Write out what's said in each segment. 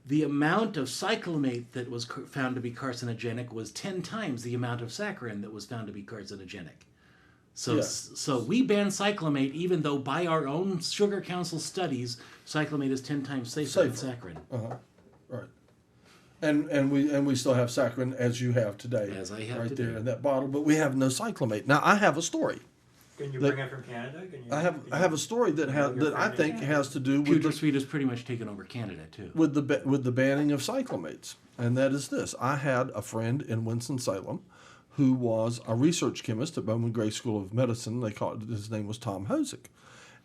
the amount of cyclamate that was found to be carcinogenic was 10 times the amount of saccharin that was found to be carcinogenic. So we ban cyclamate, even though by our own Sugar Council studies, cyclamate is 10 times safer than saccharin. Right. And we still have saccharin as you have today. As I have right today. there in that bottle, but we have no cyclamate. Now I have a story. Can you bring it from Canada? I have a story that I think has to do with PureSweet has pretty much taken over Canada too. with the banning of cyclamates, and that is this: I had a friend in Winston-Salem who was a research chemist at Bowman Gray School of Medicine. His name was Tom Hosick,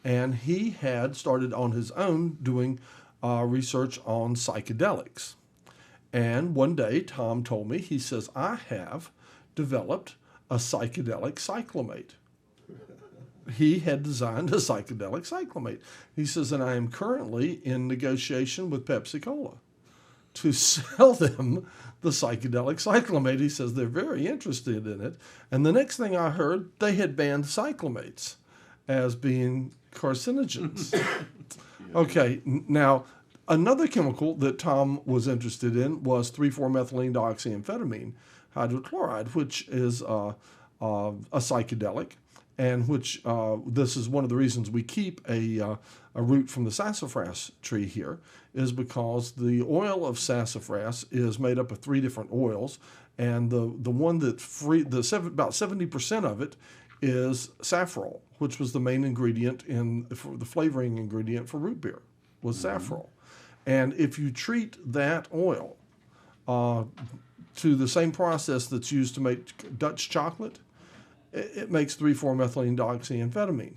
and he had started on his own doing research on psychedelics. And one day, Tom told me, he says, I have developed a psychedelic cyclamate. He had designed a psychedelic cyclamate. He says, and I am currently in negotiation with Pepsi-Cola to sell them the psychedelic cyclamate. He says they're very interested in it. And the next thing I heard, they had banned cyclamates as being carcinogens. Okay, now another chemical that Tom was interested in was 3,4-methylene dioxyamphetamine hydrochloride, which is a psychedelic, and which this is one of the reasons we keep a root from the sassafras tree here, is because the oil of sassafras is made up of 3 different oils, and the one that about 70% of it is saffrol, which was the main ingredient for the flavoring ingredient for root beer, was saffrol. And if you treat that oil to the same process that's used to make Dutch chocolate, it makes 3,4-methylene dioxyamphetamine,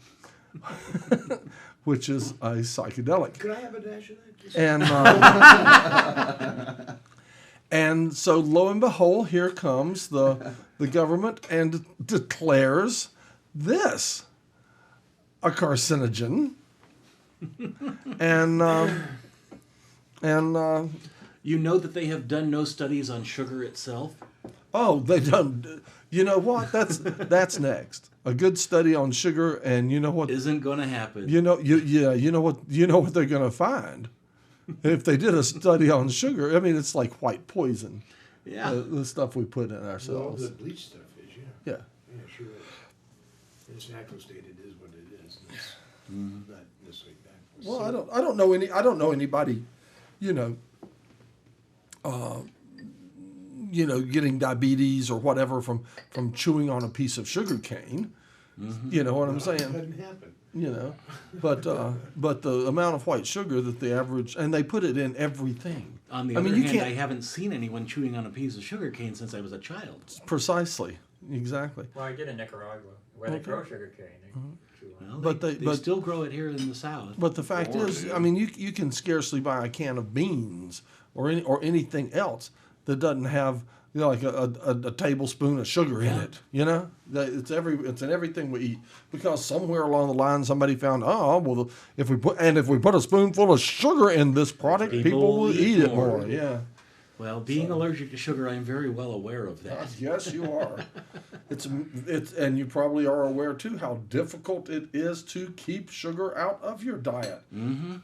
which is a psychedelic. Could I have a dash of that? And so lo and behold, here comes the government and declares this a carcinogen. And you know that they have done no studies on sugar itself? Oh, they done. You know what? That's next. A good study on sugar, and you know what Isn't going to happen. You know what they're going to find if they did a study on sugar. I mean, it's like white poison. Yeah. The stuff we put in Well, ourselves. the bleach stuff is, Yeah. Yeah, sure is. In its natural state, it is what it is. It's not necessarily bad. Well, I don't know anybody, getting diabetes or whatever from chewing on a piece of sugar cane. You know what I'm saying? It doesn't happen. But the amount of white sugar that the average, and they put it in everything. On the other hand, I haven't seen anyone chewing on a piece of sugar cane since I was a child. Precisely, exactly. Well, I did in Nicaragua, where they grow sugar cane. Well, But they they still grow it here in the South. But the fact is, I mean, you can scarcely buy a can of beans or anything else that doesn't have like a tablespoon of sugar in it. It's in everything we eat, because somewhere along the line somebody found if we put a spoonful of sugar in this product, people will eat it more. Yeah. Well, being allergic to sugar, I'm very well aware of that. Yes, you are. It's and you probably are aware too how difficult it is to keep sugar out of your diet. Mm-hmm.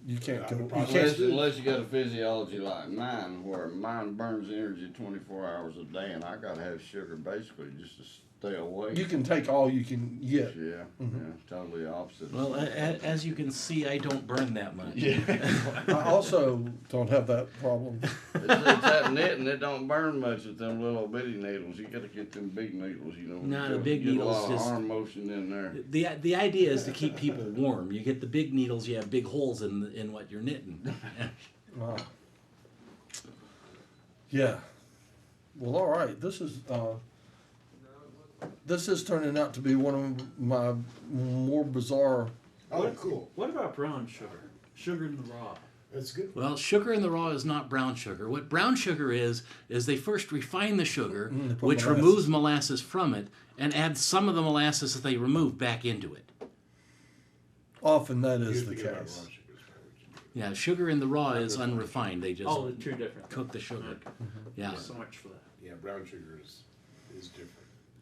You can't go. Unless you got a physiology like mine, where mine burns energy 24 hours a day, and I gotta have sugar basically just to stay awake. You can take all you can get. Yeah, totally opposite. Well, as you can see, I don't burn that much. Yeah. I also don't have that problem. It's that knitting, it don't burn much with them little bitty needles. You gotta get them big needles, No, the big get needles a lot just of arm motion in there. The idea is to keep people warm. You get the big needles, you have big holes in what you're knitting. Wow. Yeah. Well, all right. This is turning out to be one of my more bizarre. Oh, cool. What about brown sugar? Sugar in the raw. That's good. Well, sugar in the raw is not brown sugar. What brown sugar is they first refine the sugar, which removes molasses from it, and add some of the molasses that they remove back into it. Often that is the case. Yeah, sugar in the raw is unrefined. They just Oh, the two different. cook the sugar. Yeah. So much for that. Yeah, brown sugar is different.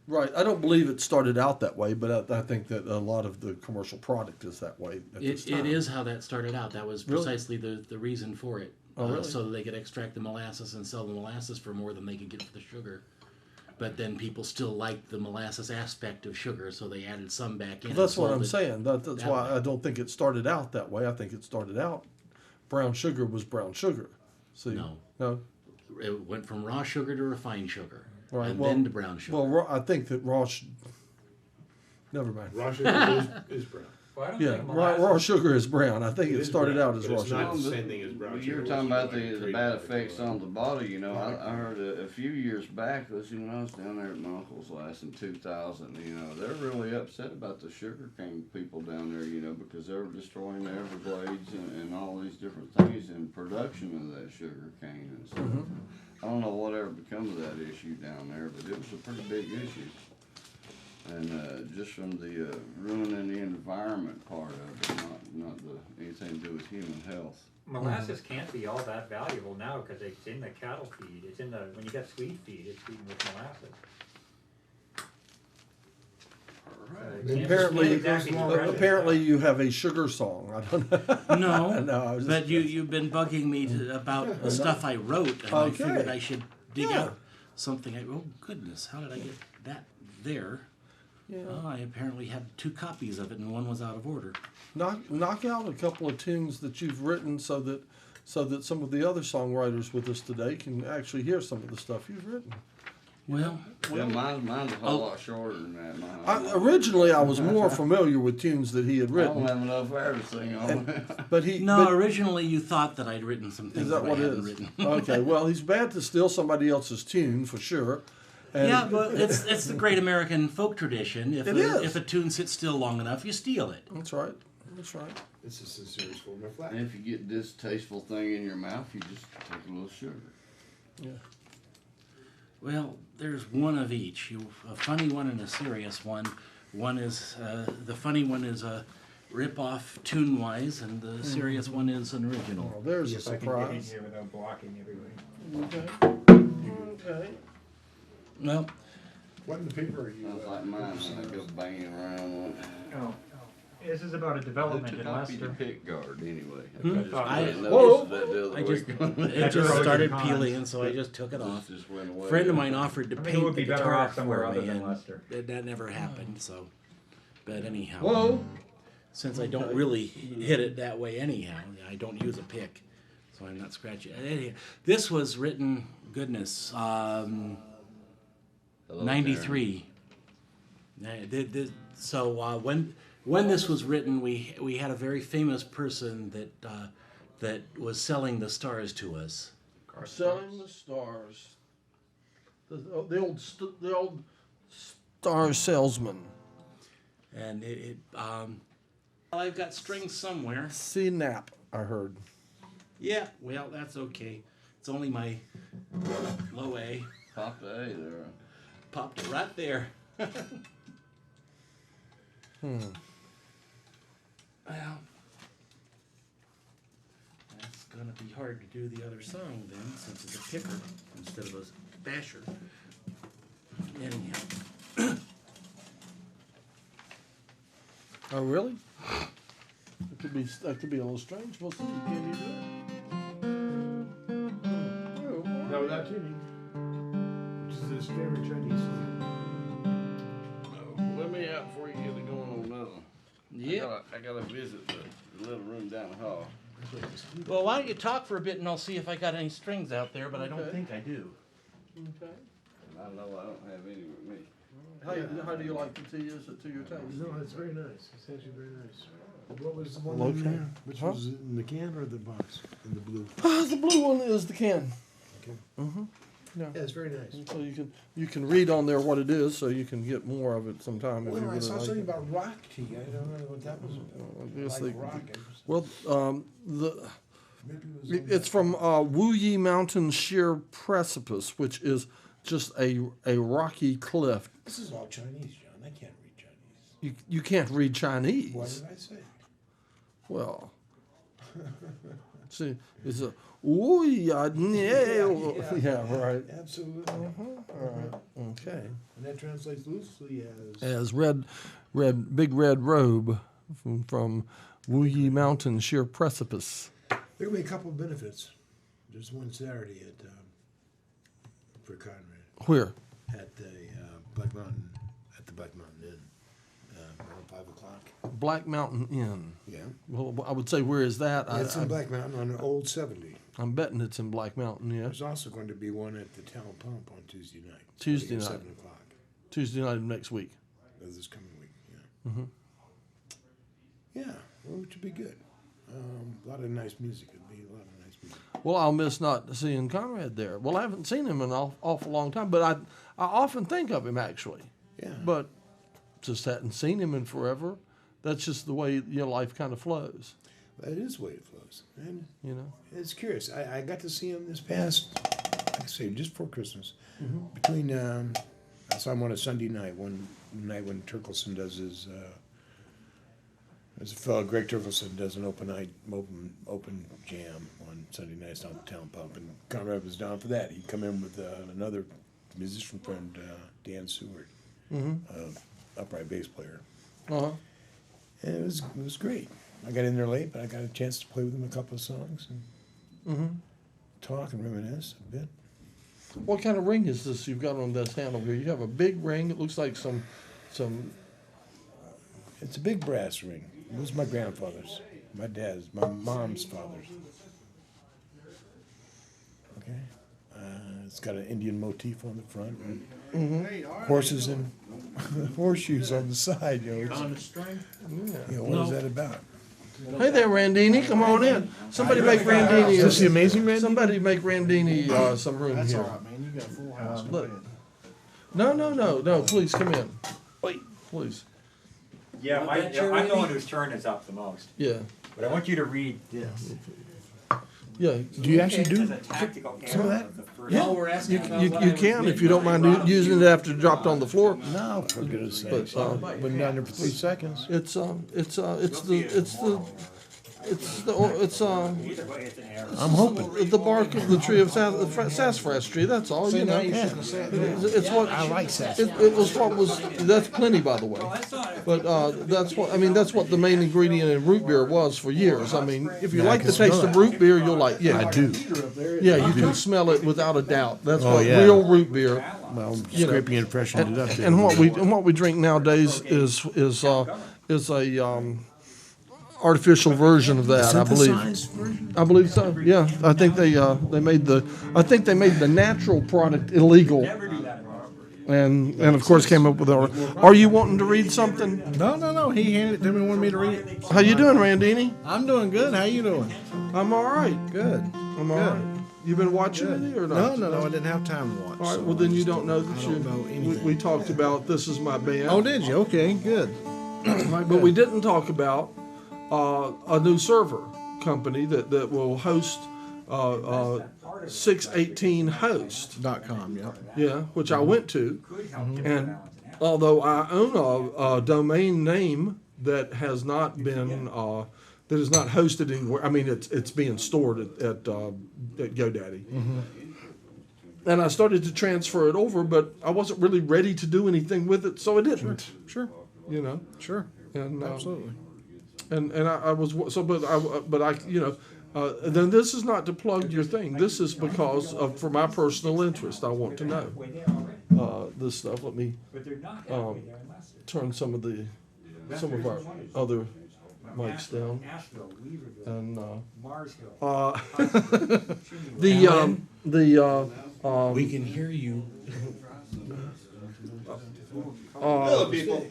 Right. I don't believe it started out that way, but I think that a lot of the commercial product is that way at this time. It is how that started out. That was Really? precisely the reason for it. Oh, really? So that they could extract the molasses and sell the molasses for more than they could get for the sugar. But then people still liked the molasses aspect of sugar, so they added some back in. Well, that's and what sold I'm it saying. That's that why way. I don't think it started out that way. I think it started out brown sugar was brown sugar. See? No. No. It went from raw sugar to refined sugar, Right. and well, then to brown sugar. Well, I think that never mind. Raw sugar is brown. Well, I don't Yeah, think raw molasses, sugar is brown. I think it is started brown, out as but raw it's not sugar. the same thing as brown sugar. You were which talking is about like the cream bad or something effects like on the body. You know, I heard a few years back, let's see, when I was down there at my uncle's last in 2000, you know, they're really upset about the sugar cane people down there, you know, because they were destroying the Everglades and all these different things in production of that sugar cane and stuff. I don't know whatever become of that issue down there, but it was a pretty big issue. And just from the ruining the environment part of it, not anything to do with human health. molasses can't be all that valuable now because it's in the cattle feed. It's in the, when you get sweet feed, it's feeding with molasses. So it Apparently, can't exactly be precious apparently stuff. you have a sugar song. I don't know. No, No, I was just but you've been bugging me about the stuff I wrote, and I Okay. figured I should dig Yeah. out something. Oh goodness, how did I get that there? Yeah. Oh, I apparently had 2 copies of it, and one was out of order. knock out a couple of tunes that you've written so that some of the other songwriters with us today can actually hear some of the stuff you've written. Well, Yeah, mine's a whole lot shorter than that. Originally, I was more familiar with tunes that he had I don't written, have enough air to sing on. but he. no, but- originally you thought that I'd written some things is that that I what it hadn't is? written. Okay, well, he's bad to steal somebody else's tune for sure. And Yeah, but it's the great American folk tradition. If It a, is. if a tune sits still long enough, you steal it. that's right. That's right. It's a sincerest form of flack. And if you get this tasteful thing in your mouth, you just take a little sugar. Yeah. Well, there's one of each. A funny one and a serious one. One is the funny one is a rip-off tune-wise, and the serious one is an original. Well, there's a If I can get in surprise. here without blocking everybody. Okay. Okay. Well, What in the paper are you? Sounds like mine when I go banging around. Oh, this is about a Who development in copied the Leicester. pick guard anyway? I- Whoa. I just it That's just pros and started cons. peeling, so I just took it off. Just went away. A friend of mine offered to I mean, it paint would the be better guitar off somewhere for other me, than and Leicester. that never happened. So, but anyhow, Whoa. since I don't really hit it that way anyhow, I don't use a pick, so I'm not scratching. Anyhow, this was written, goodness, Hello, 93. So when this was written, we had a very famous person that was selling the stars to us. Selling the stars. The old star salesman. And I've got strings somewhere. C-Nap, I heard. Yeah, well, that's okay. It's only my low A. Pop the A there. Popped it right there. Well, that's gonna be hard to do the other song then, since it's a picker instead of a basher. Anyhow, Oh, really? That could be a little strange. Well, can you do it? No, without tuning. Which is his favorite Chinese song. Let me out before you get it going on another one. yeah. I gotta visit the little room down the hall. Well, why don't you talk for a bit and I'll see if I got any strings out there, but I don't Okay. think I do. Okay. I know I don't have any with me. How do you like the tea? Is it to your taste? No, it's very nice. It's actually very nice. What was the one Low in can. there? Which Huh? was it, in the can or the box? In the blue. The blue one is the can. Okay. Yeah. Yeah, it's very nice. So you can read on there what it is, so you can get more of it sometime if you Well, I really saw like something it. about rock tea. I don't know what that was I guess about. Like they- rock. I just- Well, maybe it was it's from Wu Yi Mountain Sheer Precipice, which is just a rocky cliff. This is all Chinese, John. I can't read Chinese. You can't read Chinese. What did I say? Well, See, it's a ooh yeah, yeah, right. Absolutely. All right. Okay. And that translates loosely as As big red robe from Wuyi Mountain sheer precipice. there will be a couple of benefits. There's one Saturday for Conrad Where? at the Black Mountain Inn around 5 o'clock. Black Mountain Inn. Yeah, Well, I would say where is that? it's in Black Mountain on an old 70. I'm betting it's in Black Mountain. Yeah. There's also going to be one at the town pump on Tuesday night. Tuesday starting night. at 7 o'clock Tuesday night of next week. of this coming week. Yeah. Yeah, well, it should be good. A lot of nice music. It'll be a lot of nice music. Well, I'll miss not seeing Conrad there. Well, I haven't seen him in an awful long time, but I often think of him actually. Yeah. But just hadn't seen him in forever. That's just the way your life kind of flows, That is the way it flows. And you know. it's curious. I got to see him this past, like I say, just before Christmas. Between, I saw him on a Sunday night, one night when Turkelson does his, there's a fellow, Greg Turkelson, does an open jam on Sunday nights down at the town pump. And Conrad was down for that. He'd come in with another musician friend, Dan Seward, upright bass player. Uh-huh. And it was great. I got in there late, but I got a chance to play with him a couple of songs and talk and reminisce a bit. What kind of ring is this you've got on this handle here? You have a big ring. It looks like some. It's a big brass ring. It was my grandfather's, my dad's, my mom's father's. Okay. It's got an Indian motif on the front, and horses and horseshoes on the side. You know, On the string? what is that about? Hey there, Randini. Come on in. Somebody make Randini. Is this the amazing Randini? Somebody make Randini some room That's here. all right, man. You got a full house. Look. No. Please come in. Wait, please. Yeah, Want that, I'm the Jeremy? one whose turn is up the most. Yeah. But I want you to read this. Yeah. Do you actually do As a tactical some of error that? of the first- While we're asking about You what I was can if you reading, don't mind using it after it dropped on the floor. No, for goodness sakes. But, Been down there for 3 seconds. It's Either way, it's an error. I'm hoping. the bark of the tree of sassafras tree. That's all. You know. It's what I like sassafras. it was. What was that's plenty, by the way. But that's what I mean. That's what the main ingredient in root beer was for years. I mean, if you Yeah, I like can the taste smell of it. root beer, you'll like. Yeah, I do. Yeah, you can smell it without a doubt. That's Oh, what yeah. real root beer. Well, You know. scraping and freshening it up. there. And what we drink nowadays is a artificial version of that. I believe. Synthesized version? I believe so. Yeah, I think they made the natural product illegal, Never do that wrong. and of course came up with our. Are you wanting to read something? No. He handed it to me and wanted me to read it. How you doing, Randini? I'm doing good. How you doing? I'm all right. Good. I'm all right. You been watching any or not? No. I didn't have time to watch. All right. so Well, then I you just don't know that I you. don't know anything. We talked about This Is My Band. Oh, did you? Okay, good. But we didn't talk about a new server company that will host 618 host. .com. Yeah. Yeah, which I went to. Could help get And balance in that. although I own a domain name that has not been that is not hosted anywhere, I mean it's being stored at GoDaddy. And I started to transfer it over, but I wasn't really ready to do anything with it, so I didn't. Sure. You know, Sure. and Absolutely. and I was so, but I you know. Then this is not to plug your thing. This is because of for my personal interest. I want to know this stuff. Let me But they're not halfway there unless they're. turn some of our other mics down. Asheville, Weaverville, And Marsville. We can hear you. Hello, people.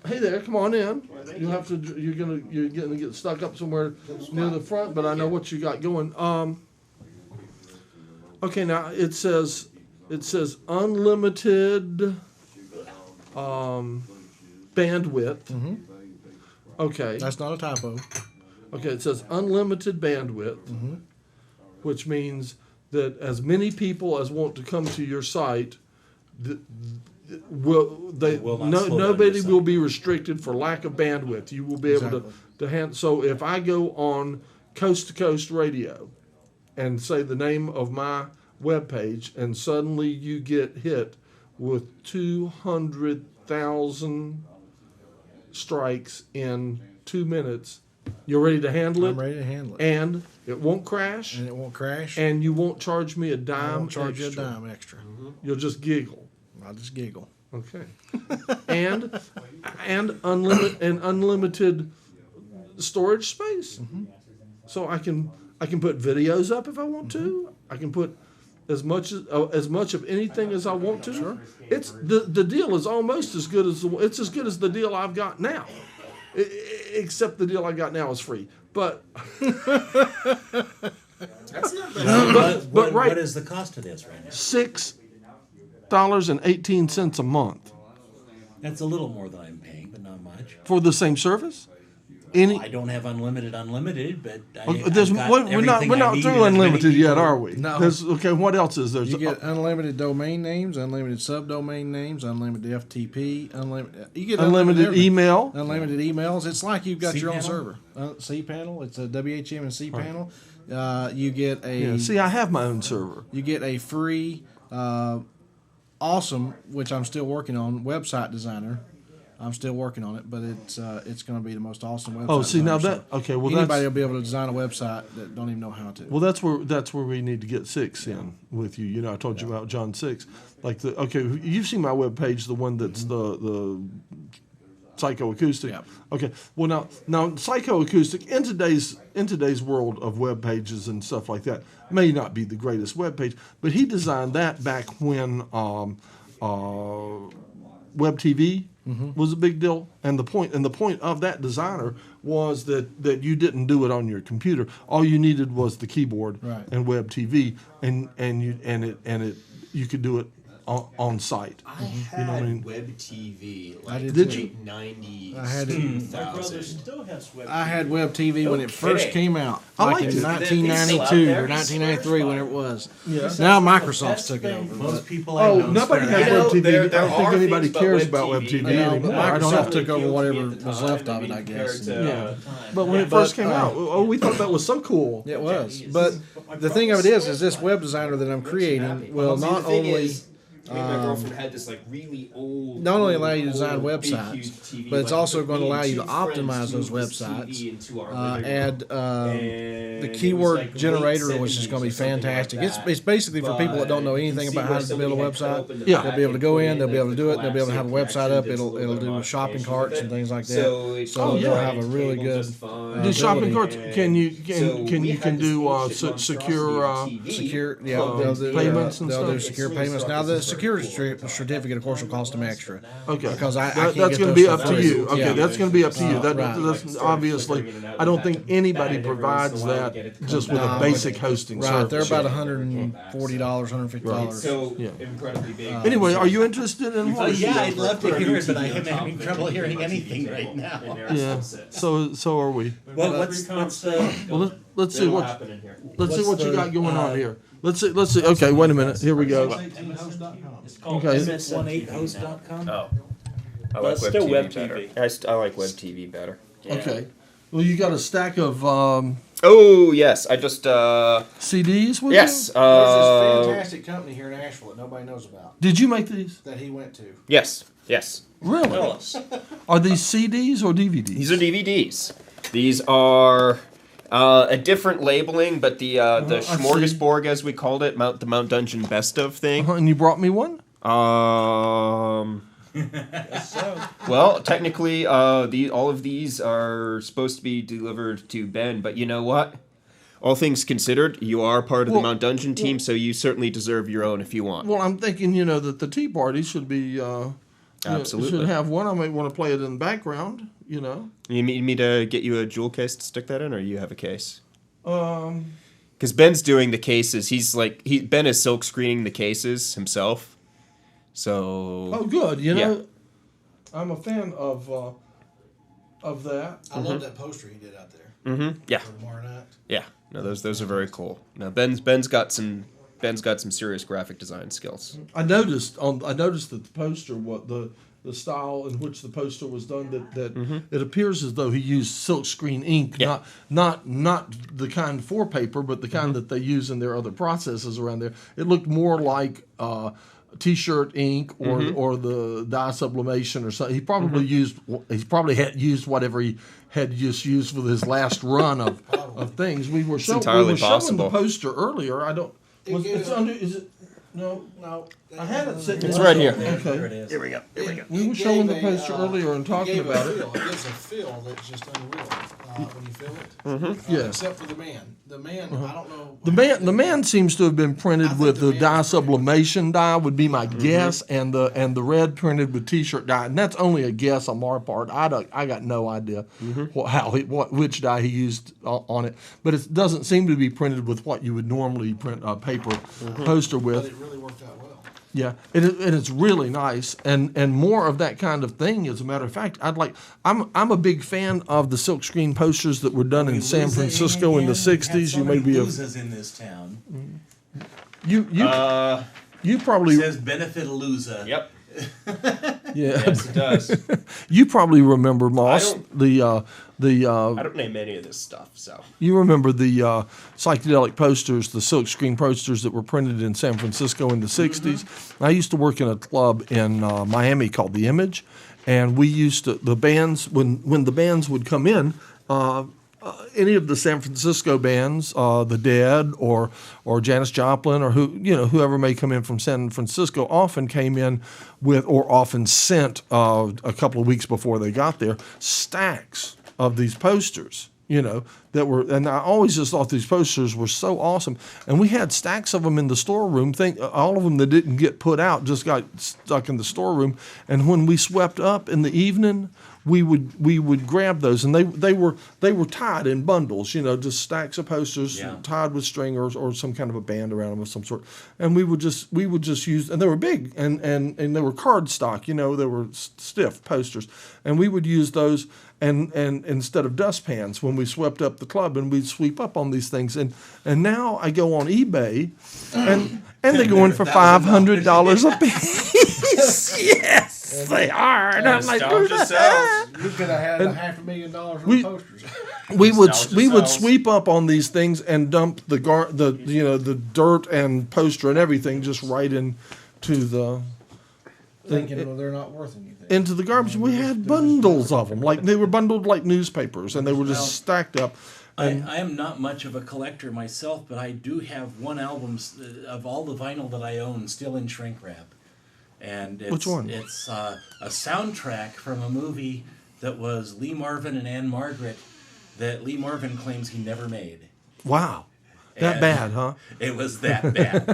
Hey there, come on in. You have to. You're gonna get stuck up somewhere near the front, but I know what you got going. Okay, now it says unlimited bandwidth. Okay. That's not a typo. Okay, it says unlimited bandwidth, which means that as many people as want to come to your site, nobody will be restricted for lack of bandwidth. You will be able to hand. So if I go on Coast to Coast Radio and say the name of my webpage, and suddenly you get hit with 200,000 strikes in 2 minutes. You're ready to handle it? I'm ready to handle it. And it won't crash, And it won't crash. and you won't charge me a I dime won't charge extra. you a dime extra. You'll just giggle. I'll just giggle. Okay. and unlimited storage space. So I can put videos up if I want to. I can put as much of anything as I want to. Sure. It's the deal is almost as good as it's as good as the deal I've got now. Except the deal I got now is free. But That's not bad. but right. What is the cost of this right now? $6.18 a month That's a little more than I'm paying, but not much. for the same service. Any I don't have unlimited, but we're not through unlimited yet, are we? No. Okay, what else is there? You get unlimited domain names, unlimited subdomain names, unlimited FTP, unlimited. You get unlimited everything. email. Unlimited emails. It's like you've got your own cPanel? server. cPanel. It's a WHM and cPanel. You get a Yeah, see, I have my own server. you get a free, awesome, which I'm still working on, website designer. I'm still working on it, but it's going to be the most awesome website. Oh, see, now designer. that okay. Well, Anybody will that's be able to design a website that don't even know how to. well, that's where we need to get Six in with you. You know, I told you about John Six. Like you've seen my webpage, the one that's the psychoacoustic. Yeah. Okay. Well, now psychoacoustic in today's world of web pages and stuff like that may not be the greatest web page, but he designed that back when web TV was a big deal, and the point of that designer was that you didn't do it on your computer. All you needed was the keyboard Right. and web TV, and you could do it on site. I had You know what I mean? web TV I like did Did too. you? 90. I had it. My brother still has web. I had web TV when it first Okay. came out, I like liked in it. 1992 there? or 1993, whenever it was. Yeah. Now Microsoft's took it over. Most but- people I Oh, know nobody spare- has You know, web TV. there I don't think are anybody things about cares web about web TV. TV I know, anymore. but I don't Microsoft have. took over whatever At the was time, left of it, maybe I guess. compared to- Yeah. But when it first came out, we thought that was so cool. It was. But the thing of it is this web designer that I'm creating will See, not the thing only is, me and my girlfriend had this like really old. not only allow you to old, design big, websites, huge TV, but it's like, also going to me allow and you to two friends optimize those moved this websites, TV into our living room. add And the it was keyword like late generator, which is 70s going to be or something like fantastic. that. It's basically for people that don't know But you anything can see about where how to build a somebody had cut website. open the Yeah. They'll be able to go back in, and they'll be able to put do it, the they'll be able to have a collapse website up. connection, It'll just a little do bit of shopping modification carts with and it. things like that. So it So comes they'll right have a into really cable good just fine. Do shopping carts? And Can you so we do had this huge secure? TV Secure, yeah, plugged they'll into do, payments and they'll do stuff? secure payments. Now the security certificate, of course, will cost them extra. Okay, Because I can't that's get going to those be for up to free. you. Okay, Yeah. that's going to be up to you. Right. That's obviously. I don't think anybody provides that just with a No, basic hosting Right, service. they're about $140, $150. So Yeah. incredibly big. Anyway, are you interested in what? Yeah, I'd love to hear it, but I am having trouble hearing anything right now. Yeah. So are we. Well, what's Well, let's see It'll what happen in here. let's see what's what you the, got going on here. Let's see. Okay, wait a minute. Here we go. It's called Okay. ms18host.com? Oh, I But like it's web still TV web better. TV. I like web TV better. Okay. Well, you got a stack of Oh yes, I just CDs with yes. you? There's this fantastic company here in Asheville that nobody knows about Did you make these? that he went to. Yes. Yes. Really? Tell us. Are these CDs or DVDs? These are DVDs. These are a different labeling, but the I see. smorgasbord, as we called it, the Mount Dungeon Best of thing. And you brought me one? Well, technically, all of these are supposed to be delivered to Ben, but you know what? All things considered, you are part of the Well, Mount Dungeon team, so you certainly deserve your own if you want. Well, I'm thinking, that the tea party should be Absolutely. should have one. I might want to play it in the background. You need me to get you a jewel case to stick that in, or you have a case? Because Ben's doing the cases. Ben is silk screening the cases himself. So. Oh, good. Yeah. I'm a fan of that. I love that poster he did out there Mm-hmm. Yeah. for tomorrow night. Yeah. No, those are very cool. Now Ben's got some serious graphic design skills. I noticed that the poster, what the the style in which the poster was done, that it appears as though he used silkscreen ink, not the kind for paper, but the kind that they use in their other processes around there. It looked more like T-shirt ink or the dye sublimation or something. He probably had used whatever he had just used for his last run of things. We were showing the poster earlier. I don't. It's under. Is it? No. I had it sitting. It's right here. Okay. There it is. Here we go. We were showing the poster earlier and talking about it. It gives a feel that's just unreal when you feel it. Yeah. Except for the man. The man, I don't know. The man seems to have been printed with the dye sublimation dye, would be my guess, and the red printed with T-shirt dye, and that's only a guess on our part. I got no idea which dye he used on it, but it doesn't seem to be printed with what you would normally print a paper poster with. But it really worked out well. Yeah, and it's really nice, and more of that kind of thing. As a matter of fact, I'm a big fan of the silkscreen posters that were done in San Francisco in the '60s. You may be losers in this town. You probably says benefit a loser. Yep. Yeah. Yes, it does. You probably remember, Moss, I don't name any of this stuff, so. You remember the psychedelic posters, the silkscreen posters that were printed in San Francisco in the '60s. I used to work in a club in Miami called The Image, and we used to, the bands, when the bands would come in, any of the San Francisco bands, the Dead or Janis Joplin or whoever may come in from San Francisco, often came in with, or often sent a couple of weeks before they got there, stacks of these posters, that were, and I always just thought these posters were so awesome. And we had stacks of them in the storeroom. All of them that didn't get put out just got stuck in the storeroom. And when we swept up in the evening, we would grab those, and they were tied in bundles, just stacks of posters tied with string or some kind of a band around them of some sort. And we would just use, and they were big and they were cardstock, they were stiff posters, and we would use those and instead of dustpans when we swept up the club, and we'd sweep up on these things. And now I go on eBay and they're going for $500 a piece. Yes, they are. And I'm like, You could have had $500,000 worth of posters. We would sweep up on these things and dump the dirt and poster and everything just right into the Thinking they're not worth anything. Into the garbage. We had bundles of them, like they were bundled like newspapers, and they were just stacked up. I am not much of a collector myself, but I do have one album of all the vinyl that I own still in shrink wrap. And which one? It's a soundtrack from a movie that was Lee Marvin and Anne Margaret that Lee Marvin claims he never made. Wow. That bad, huh? It was that bad.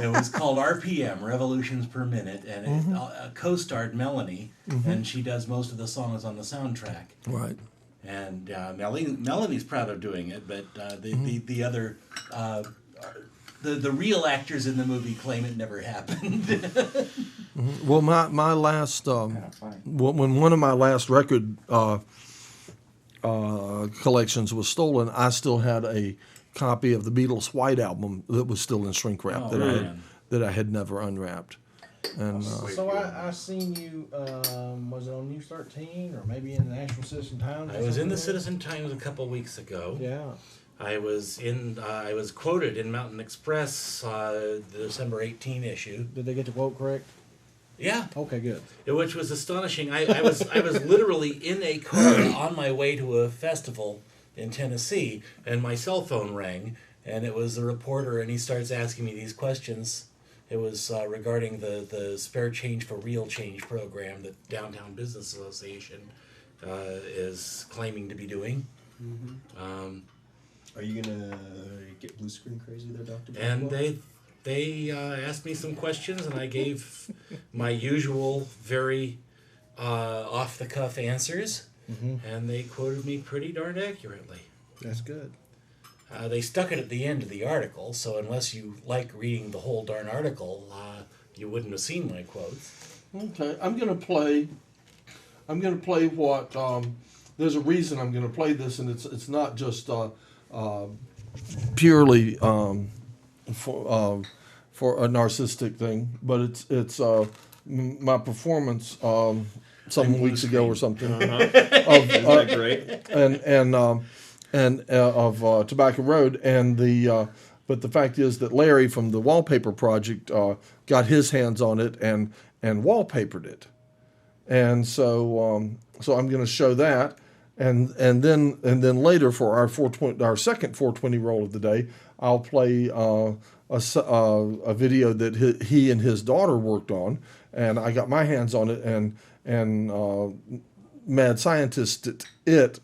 It was called RPM, Revolutions Per Minute, and it co-starred Melanie, and she does most of the songs on the soundtrack. Right. And Melanie's proud of doing it, but the other the real actors in the movie claim it never happened. Well, my last when one of my last record collections was stolen, I still had a copy of the Beatles' White Album that was still in shrink wrap that I had never unwrapped. And so I seen you. Was it on News 13 or maybe in the National Citizen Times? I was in the Citizen Times a couple weeks ago. Yeah. I was quoted in Mountain Express, the December 18 issue. Did they get the quote correct? Yeah. Okay, good. Which was astonishing. I was literally in a car on my way to a festival in Tennessee, and my cell phone rang, and it was the reporter, and he starts asking me these questions. It was regarding the Spare Change for Real Change program that Downtown Business Association is claiming to be doing. Mm-hmm. Are you gonna get blue screen crazy there, Dr. And they asked me some questions, and I gave my usual very off-the-cuff answers, and they quoted me pretty darn accurately. That's good. They stuck it at the end of the article, so unless you like reading the whole darn article, you wouldn't have seen my quotes. Okay, I'm gonna play what. There's a reason I'm gonna play this, and it's not just purely for a narcissistic thing, but it's my performance some weeks ago or something Isn't that great? of Tobacco Road, and but the fact is that Larry from the Wallpaper Project got his hands on it and wallpapered it, and so I'm going to show that, and then later for our second 420 roll of the day, I'll play a video that he and his daughter worked on, and I got my hands on it and mad scientist it.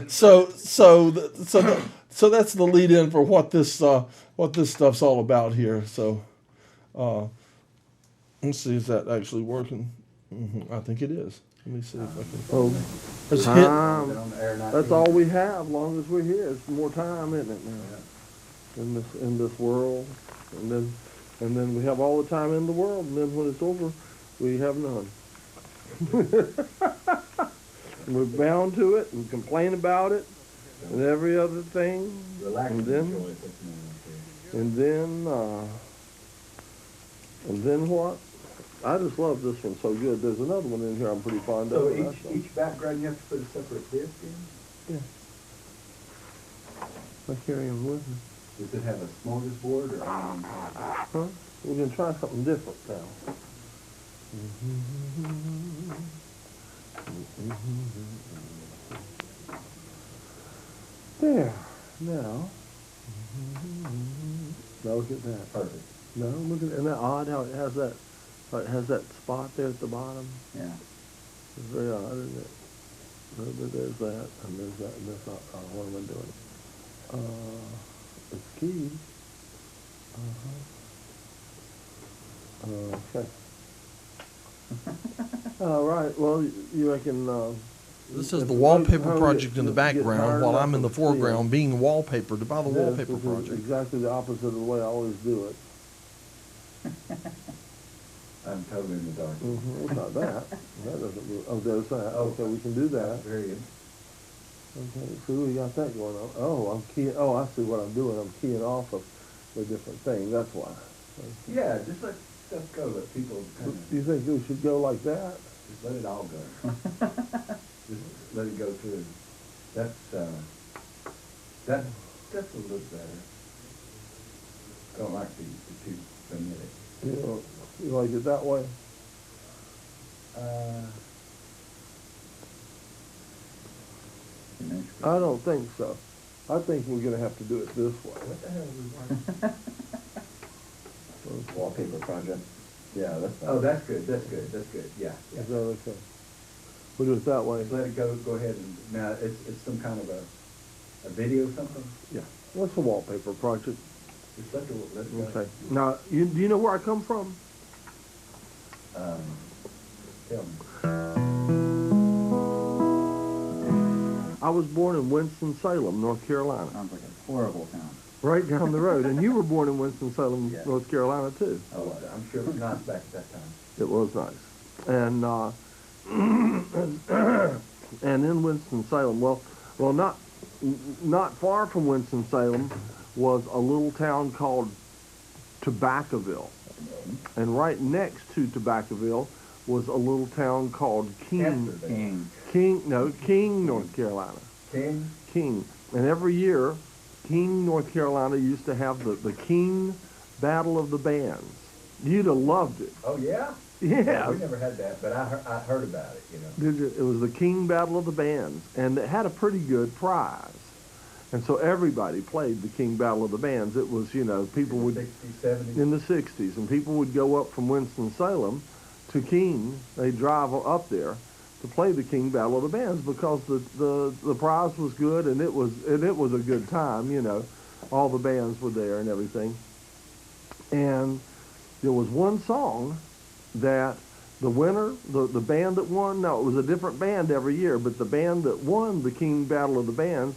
So that's the lead in for what this stuff's all about here. So let's see, is that actually working? I think it is. Let me see if I can. Oh, there's time. That's all we have. As long as we're here, it's more time, isn't it? Now, in this world, and then we have all the time in the world, and then when it's over, we have none. We're bound to it and complain about it and every other thing. And then what? I just love this one so good. There's another one in here I'm pretty fond of. So each background you have to put a separate disc in? Yeah. I carry them with me. Does it have a smorgasbord or? Huh? We're gonna try something different now. There. Now. Now look at that. Perfect. No, look at, isn't that odd how it has that spot there at the bottom? Yeah. It's very odd, isn't it? There's that, and there's that, and there's not. What am I doing? It's key. Okay. All right. Well, you reckon? This is the Wallpaper Project in the background, while I'm in the foreground being wallpapered by the Wallpaper Project. Exactly the opposite of the way I always do it. I'm totally in the dark. It's not that. That doesn't do. Oh, there's that. Okay, we can do that. Very good. Okay, so we got that going on. Oh, I'm keying. Oh, I see what I'm doing. I'm keying off of the different thing. That's why. Yeah, just let stuff go. Let people kind of. Do you think we should go like that? Just let it all go. Just let it go through. That's a little better. Don't like the two minute. You like it that way? I don't think so. I think we're going to have to do it this way. What the hell are we watching? Wallpaper project. Yeah, that's good. That's good. Yeah. Is that okay? We'll do it that way. Just let it go. Go ahead and now it's some kind of a video or something. Yeah. What's a Wallpaper Project? Just let it go. Okay. Now, do you know where I come from? Tell me. I was born in Winston-Salem, North Carolina. Sounds like a horrible town. Right down the road. And you were born in Winston-Salem, Yeah. North Carolina, too. Oh, I'm sure it was nice back at that time. It was nice. And and in Winston-Salem, well, not far from Winston-Salem was a little town called Tobaccoville. And right next to Tobaccoville was a little town called King, North Carolina. King. And every year, King, North Carolina used to have the King Battle of the Bands. You'd have loved it. Oh, yeah? Yeah. We never had that, but I heard about it, you know. It was the King Battle of the Bands, and it had a pretty good prize. And so everybody played the King Battle of the Bands. It was, people would... 60s, 70s? In the 60s. And people would go up from Winston-Salem to King. They'd drive up there to play the King Battle of the Bands because the prize was good, and it was a good time, All the bands were there and everything. And there was one song that the winner, the band that won, no, it was a different band every year, but the band that won the King Battle of the Bands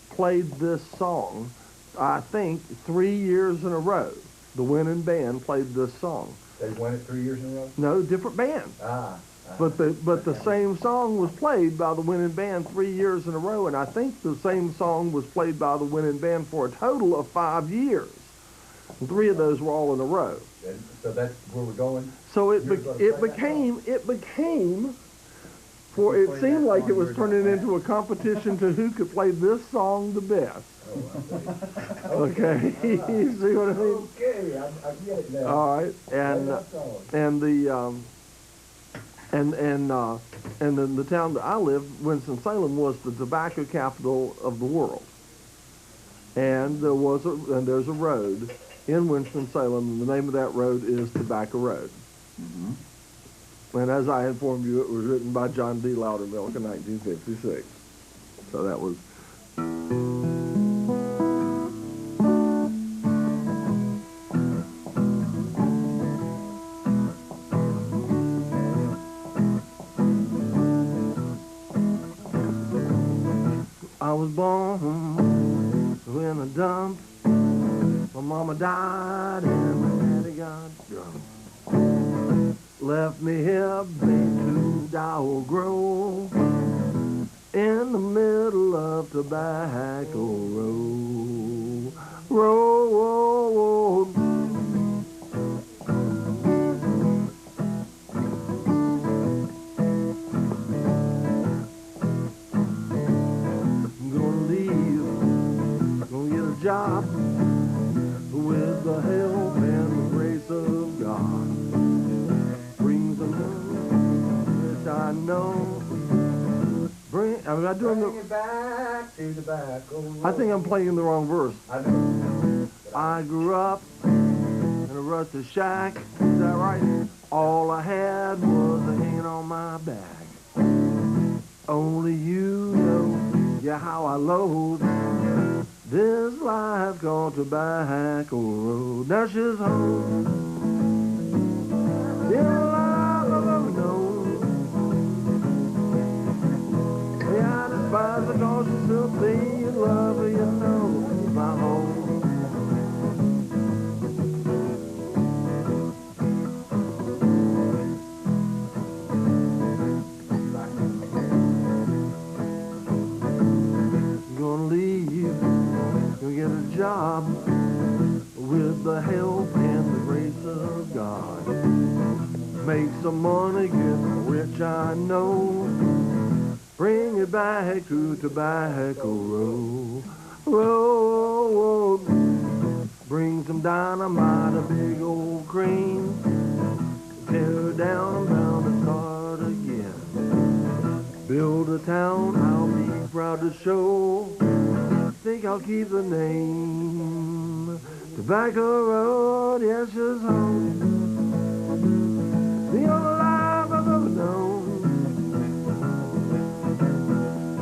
played this song, I think, 3 years in a row. The winning band played this song. They won it 3 years in a row? No, different band. But the same song was played by the winning band 3 years in a row, and I think the same song was played by the winning band for a total of 5 years. And 3 of those were all in a row. And so that's where we're going. So it You're gonna play that became, for it seemed like it was turning into a competition to who could play this song the best. Okay, you see what I mean? Okay, I get it now. All right, and then the town that I lived, Winston-Salem, was the tobacco capital of the world. And there's a road in Winston-Salem, and the name of that road is Tobacco Road. Mm-hmm. And as I informed you, it was written by John D. Loudermilk in 1956. So that was. I was born in a dump. My mama died and my daddy got drunk. Left me here, made to die or grow in the middle of Tobacco Road. Road. I'm gonna leave, gonna get a job with the help and the grace of God. Brings the news, which I know. Am I doing the? Back to Tobacco Road. I think I'm playing the wrong verse. I know. I grew up in a rusted shack. Is that right? All I had was a hand on my back. Only you know, yeah, how I load this life called Tobacco Road. Now she's home. In a life I've ever known. Yeah, I despise the cause she's simply in love, you know, my home. Gonna leave, gonna get a job with the help and the grace of God. Make some money, get rich, I know. Bring it back to Tobacco Road. Road. Bring some dynamite, a big old crane. Tear down, bound and start again. Build a town I'll be proud to show. Think I'll keep the name. Tobacco Road, yes, it's home. The only life I've ever known.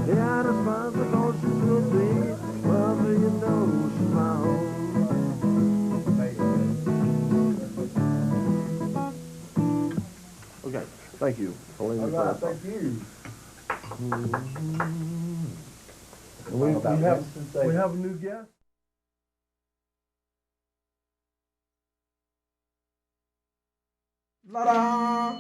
Yeah, I despise the cause she's with me. Well, you know she's my home. Okay, thank you for letting me play that song. Thank you. We have a new guest. Ta-da!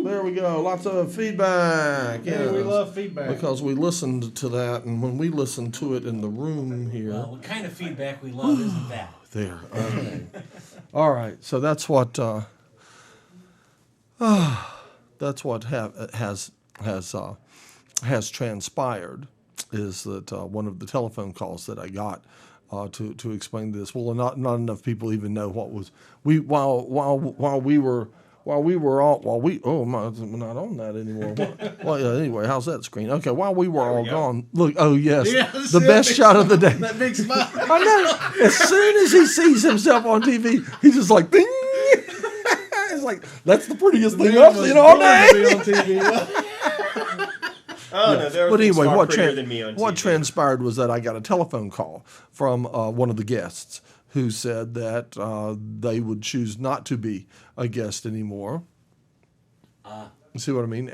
There we go. Lots of feedback. Yeah, we love feedback. Because we listened to that, and when we listened to it in the room here. Well, what kind of feedback we love isn't that? There. Okay. All right. So that's what has transpired. Is that one of the telephone calls that I got to explain this? Well, not enough people even know what was while we were not on that anymore. Well, yeah, anyway, how's that screen? Okay, while we were all gone, look. Oh yes, the best shot of the day. That big smile. I know. As soon as he sees himself on TV, he's just like, ding. It's like that's the prettiest thing I've seen all day. Oh, yeah. No, there But anyway, what transpired was that I got a telephone call from one of the guests who said that they would choose not to be a guest anymore. You see what I mean?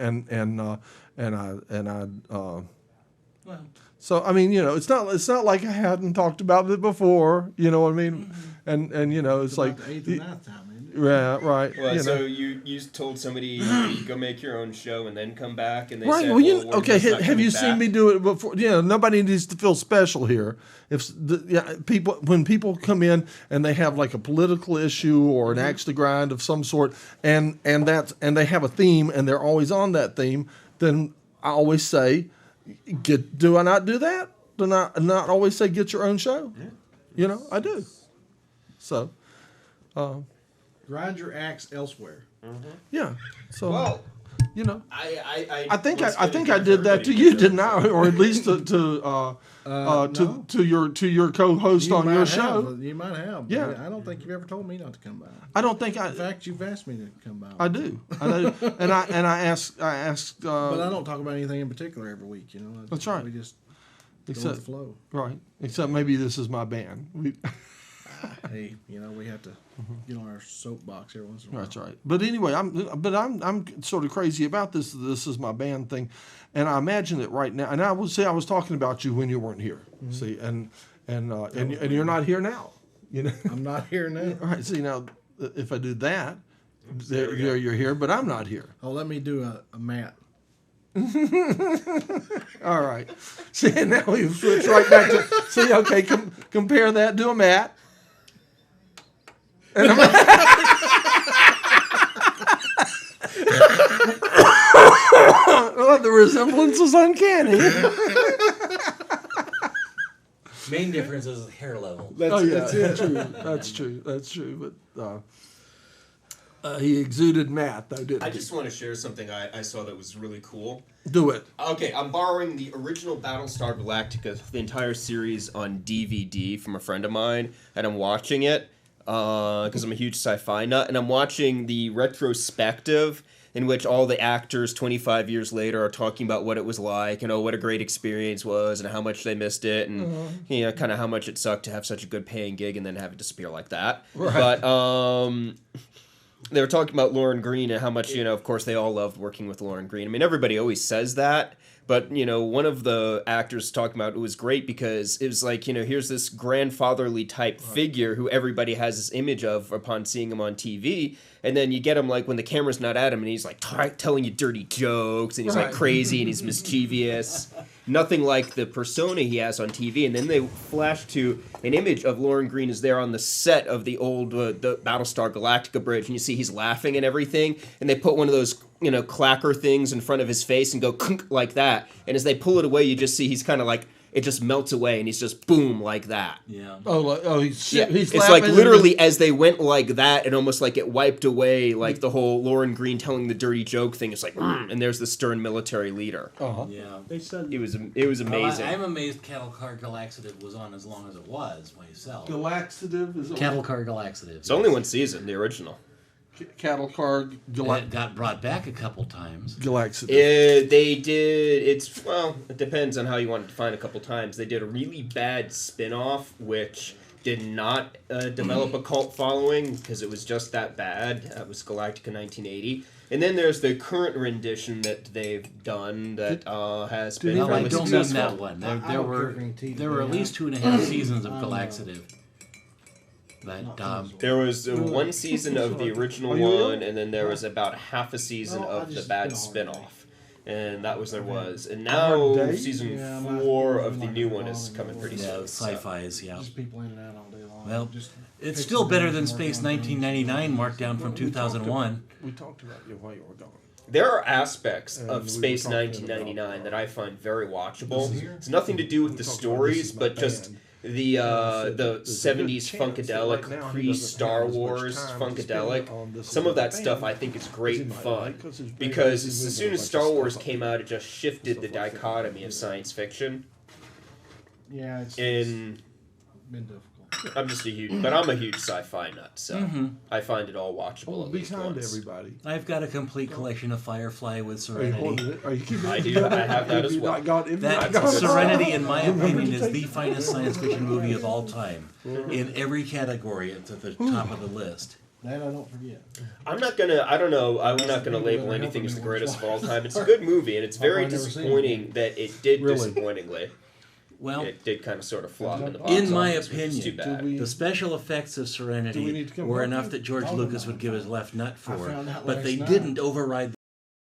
So I mean, you know, it's not like I hadn't talked about it before. You know what I mean? Mm-hmm. And you know, it's like the 8th or 9th time. Yeah, right. Well, you so know. you told somebody go make your own show and then come back, and they Right. said, Well, we're okay. just not Have you coming seen back. me do it before? Nobody needs to feel special here. If when people come in and they have like a political issue or an axe to grind of some sort, and they have a theme and they're always on that theme, then I always say, do I not do that? Do I not always say get your own show? Yeah. I do. So. Grind your axe elsewhere. Yeah. So. Well, I think I did that to you, didn't I? Or at least to your co-host on your show. You might have. Yeah. I don't think you've ever told me not to come by. I don't think In fact, you've asked me to come by. I do. And I asked. But I don't talk about anything in particular every week. That's right. We just go with Except the flow. right. Except maybe this is my band. Hey, we have to get on our soapbox every once in a while. That's right. But anyway, I'm sort of crazy about this. This is my band thing, and I imagine that right now. And I would say I was talking about you when you weren't here. See, and you're not here now. I'm not here now. Right. See, now if I do that, there you're here, but I'm not here. Oh, let me do a mat. All right. See, now we've switched right back to see. Okay, compare that to a mat. And well, the resemblance is uncanny. Main difference is hair level. That's true. But he exuded Matt, though, didn't he? I just want to share something I saw that was really cool. Do it. Okay, I'm borrowing the original Battlestar Galactica, the entire series on DVD from a friend of mine, and I'm watching it because I'm a huge sci-fi nut, and I'm watching the retrospective in which all the actors 25 years later are talking about what it was like, what a great experience was, and how much they missed it, and kind of how much it sucked to have such a good paying gig and then have it disappear like that. Right. But they were talking about Lauren Green and how much, of course, they all loved working with Lauren Green. I mean, everybody always says that. But, one of the actors talking about it was great because it was like, here's this grandfatherly type figure who everybody has this image of upon seeing him on TV. And then you get him like when the camera's not at him and he's like telling you dirty jokes and he's like crazy and he's mischievous. Nothing like the persona he has on TV. And then they flash to an image of Lauren Green is there on the set of the old the Battlestar Galactica bridge. And you see he's laughing and everything. And they put one of those, clacker things in front of his face and go kunk like that. And as they pull it away, you just see he's kind of like, it just melts away and he's just boom like that. Yeah. He's It's laughing like literally as they went like that, and almost like it wiped away like the whole Lauren Green telling the dirty joke thing. It's like, and there's the stern military leader. Yeah. They said It was amazing. I'm amazed Cattle Car Galaxative was on as long as it was myself. Galaxative is Cattle Car Galaxative. It's only one season, the original. Cattle Car It got brought back a couple times. Galaxative. They did. It depends on how you want to define a couple times. They did a really bad spin-off, which did not develop a cult following because it was just that bad. That was Galactica 1980. And then there's the current rendition that they've done that has been No, I fairly don't mean successful. that one. There were at least 2.5 seasons of Galaxative. There was one season of the original one, and then there was about half a season of the bad spin-off. And that was there was. And now season 4 of the new one is coming pretty soon. Sci-fi's, yeah. Just people in and out all day long. Well, it's still better than Space 1999, marked down from 2001. We talked about you while you were gone. There are aspects of Space 1999 that I find very watchable. It's nothing to do with the stories, but just the 70s funkadelic, pre-Star Wars funkadelic. Some of that stuff I think is great and fun, because as soon as Star Wars came out, it just shifted the dichotomy of science fiction. Yeah, it's been difficult. I'm a huge sci-fi nut, so I find it all watchable. Be kind to everybody. I've got a complete collection of Firefly with Serenity. Are you keeping I do. I have that as well. Serenity, in my opinion, is the finest science fiction movie of all time. In every category, it's at the top of the list. That I don't forget. I'm not gonna label anything as the greatest of all time. It's a good movie, and it's very disappointing that it did disappointingly. Well, it did kind of sort of flop in the box in my office, which is too opinion, bad. the special effects of Do we Serenity need to come were help enough you? that George Oh, Lucas no. would give his left nut I for, found out but last they night. didn't override